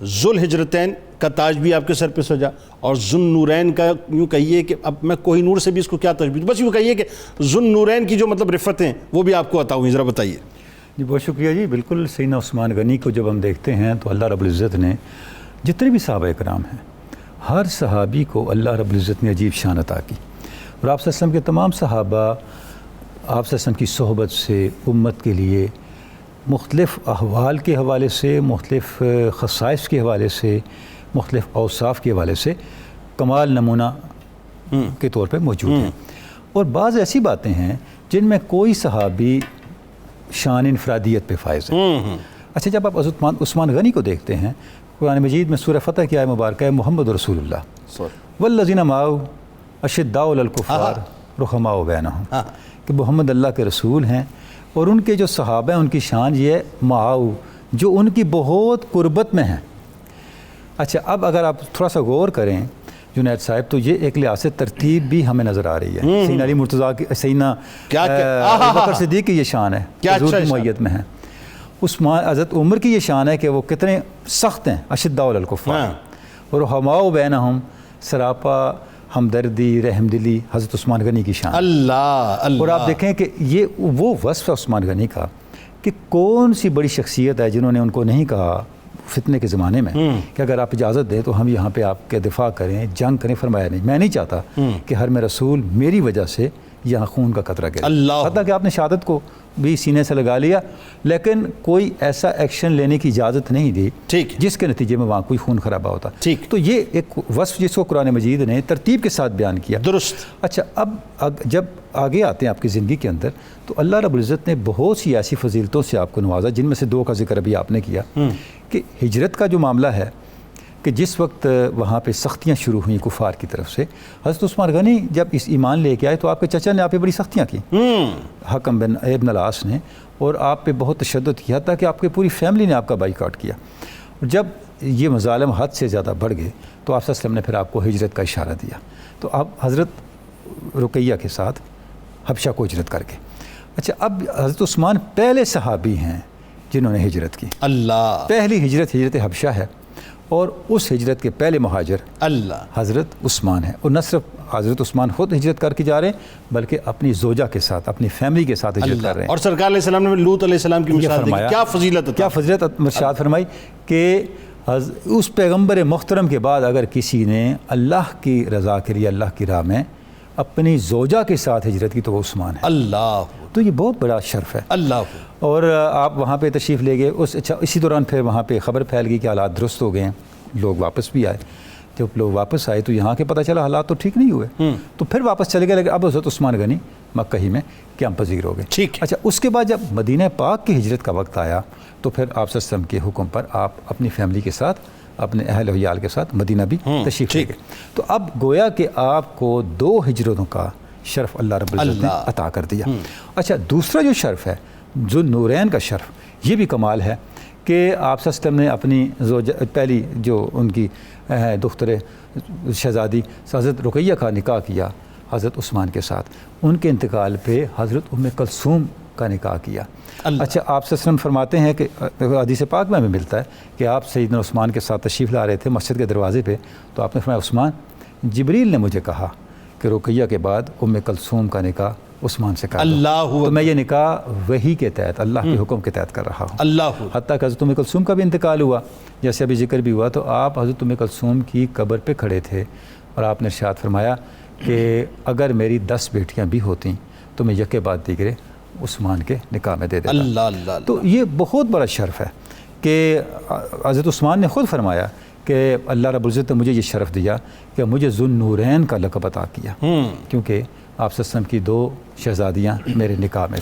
ذوالہجرتین کا تاج بھی آپ کے سر پہ سجا، اور ذوالنورین کا یوں کہیے کہ اب میں کوہ نور سے بھی اس کو کیا تشبیہ، بس یوں کہیے کہ ذوالنورین کی جو مطلب رفتیں وہ بھی آپ کو عطا ہوئی، ذرا بتائیے۔ جی بہت شکریہ جی۔ بالکل سیدنا عثمان غنی کو جب ہم دیکھتے ہیں تو اللہ رب العزت نے جتنے بھی صحابہ کرام ہیں ہر صحابی کو اللہ رب العزت نے عجیب شان عطا کی، اور آپ صلی اللہ علیہ وسلم کے تمام صحابہ آپ صلی اللہ علیہ وسلم کی صحبت سے امت کے لیے مختلف احوال کے حوالے سے، مختلف خصائص کے حوالے سے، مختلف اوصاف کے حوالے سے کمال نمونہ کے طور پہ موجود ہیں، اور بعض ایسی باتیں ہیں جن میں کوئی صحابی شان انفرادیت پہ فائز ہے۔ اچھا، جب آپ حضرت عثمان غنی کو دیکھتے ہیں، قرآن مجید میں سورہ فتح کی آیت مبارکہ ہے محمد رسول اللہ والذین معہ اشداء علی الکفار رحماء بینہم، کہ محمد اللہ کے رسول ہیں اور ان کے جو صحابہ ہیں ان کی شان یہ ہے معہ، جو ان کی بہت قربت میں ہیں۔ اچھا، اب اگر آپ تھوڑا سا غور کریں جنید صاحب تو یہ ایک لحاظ سے ترتیب بھی ہمیں نظر آ رہی ہے۔ سیدنا علی مرتضیٰ کی، سیدنا ابوبکر صدیق کی یہ شان ہے، حضور کی معیت میں ہے۔ عثمان حضرت عمر کی یہ شان ہے کہ وہ کتنے سخت ہیں، اشداء علی الکفار، اور رحماء بینہم، سراپا ہمدردی رحم دلی، حضرت عثمان غنی کی شان۔ اللہ اور آپ دیکھیں کہ یہ وہ وصف ہے عثمان غنی کا کہ کون سی بڑی شخصیت ہے جنہوں نے ان کو نہیں کہا فتنے کے زمانے میں کہ اگر آپ اجازت دیں تو ہم یہاں پہ آپ کے دفاع کریں، جنگ کریں، فرمایا نہیں، میں نہیں چاہتا کہ ہر میں رسول میری وجہ سے یہاں خون کا قطرہ گرے۔ حتیٰ کہ آپ نے شہادت کو بھی سینے سے لگا لیا لیکن کوئی ایسا ایکشن لینے کی اجازت نہیں دی جس کے نتیجے میں وہاں کوئی خون خرابہ ہوتا۔ تو یہ ایک وصف جس کو قرآن مجید نے ترتیب کے ساتھ بیان کیا۔ درست۔ اچھا، اب جب آگے آتے ہیں آپ کی زندگی کے اندر تو اللہ رب العزت نے بہت سی ایسی فضیلتوں سے آپ کو نوازا، جن میں سے دو کا ذکر ابھی آپ نے کیا کہ ہجرت کا جو معاملہ ہے کہ جس وقت وہاں پہ سختیاں شروع ہوئیں کفار کی طرف سے، حضرت عثمان غنی جب اس ایمان لے کے آئے تو آپ کے چچا نے آپ پہ بڑی سختیاں کی، حکم بن العاص نے، اور آپ پہ بہت تشدد کیا تاکہ آپ کی پوری فیملی نے آپ کا بائیکاٹ کیا۔ اور جب یہ مظالم حد سے زیادہ بڑھ گئے تو آپ صلی اللہ علیہ وسلم نے پھر آپ کو ہجرت کا اشارہ دیا، تو آپ حضرت رقیہ کے ساتھ حبشہ کو ہجرت کر کے۔ اچھا، اب حضرت عثمان پہلے صحابی ہیں جنہوں نے ہجرت کی۔ اللہ، پہلی ہجرت حبشہ ہے، اور اس ہجرت کے پہلے مہاجر اللہ حضرت عثمان ہے، اور نہ صرف حضرت عثمان خود ہجرت کر کے جا رہے ہیں بلکہ اپنی زوجہ کے ساتھ، اپنی فیملی کے ساتھ ہجرت کر رہے ہیں۔ اور سرکار علیہ السلام نے لوط علیہ السلام کی مثال دی، کیا فضیلت، کیا فضیلت ارشاد فرمائی کہ اس پیغمبر محترم کے بعد اگر کسی نے اللہ کی رضا کے لیے اللہ کی راہ میں اپنی زوجہ کے ساتھ ہجرت کی تو وہ عثمان ہے۔ اللہ، تو یہ بہت بڑا شرف ہے۔ اللہ، اور آپ وہاں پہ تشریف لے گئے، اسی دوران پھر وہاں پہ خبر پھیل گئی کہ حالات درست ہو گئے ہیں، لوگ واپس بھی آئے۔ جب لوگ واپس آئے تو یہاں کے پتہ چلا حالات تو ٹھیک نہیں ہوئے، تو پھر واپس چلے گئے، لیکن اب حضرت عثمان غنی مکہ ہی میں قیام پذیر ہو گئے۔ ٹھیک۔ اچھا، اس کے بعد جب مدینہ پاک کی ہجرت کا وقت آیا تو پھر آپ صلی اللہ علیہ وسلم کے حکم پر آپ اپنی فیملی کے ساتھ، اپنے اہل و عیال کے ساتھ مدینہ بھی تشریف لے گئے۔ تو اب گویا کہ آپ کو دو ہجرتوں کا شرف اللہ رب العزت نے عطا کر دیا۔ اچھا، دوسرا جو شرف ہے ذوالنورین کا شرف، یہ بھی کمال ہے کہ آپ صلی اللہ علیہ وسلم نے اپنی زوجہ پہلی جو ان کی دختر شہزادی حضرت رقیہ کا نکاح کیا حضرت عثمان کے ساتھ، ان کے انتقال پہ حضرت ام کلثوم کا نکاح کیا۔ اچھا، آپ صلی اللہ علیہ وسلم فرماتے ہیں کہ حدیث پاک میں ہمیں ملتا ہے کہ آپ سیدنا عثمان کے ساتھ تشریف لا رہے تھے مسجد کے دروازے پہ، تو آپ نے فرمایا عثمان، جبریل نے مجھے کہا کہ رقیہ کے بعد ام کلثوم کا نکاح عثمان سے کر دو، تو میں یہ نکاح وحی کے تحت اللہ کے حکم کے تحت کر رہا ہوں۔ اللہ، حتیٰ کہ حضرت ام کلثوم کا بھی انتقال ہوا، جیسے ابھی ذکر بھی ہوا، تو آپ حضرت ام کلثوم کی قبر پہ کھڑے تھے اور آپ نے ارشاد فرمایا کہ اگر میری 10 بیٹیاں بھی ہوتیں تو میں یکے بعد دیگرے عثمان کے نکاح میں دے دیتا۔ اللہ اللہ۔ تو یہ بہت بڑا شرف ہے کہ حضرت عثمان نے خود فرمایا کہ اللہ رب العزت نے مجھے یہ شرف دیا کہ مجھے ذوالنورین کا لقب عطا کیا، کیونکہ آپ صلی اللہ علیہ وسلم کی 2 شہزادیاں میرے نکاح میں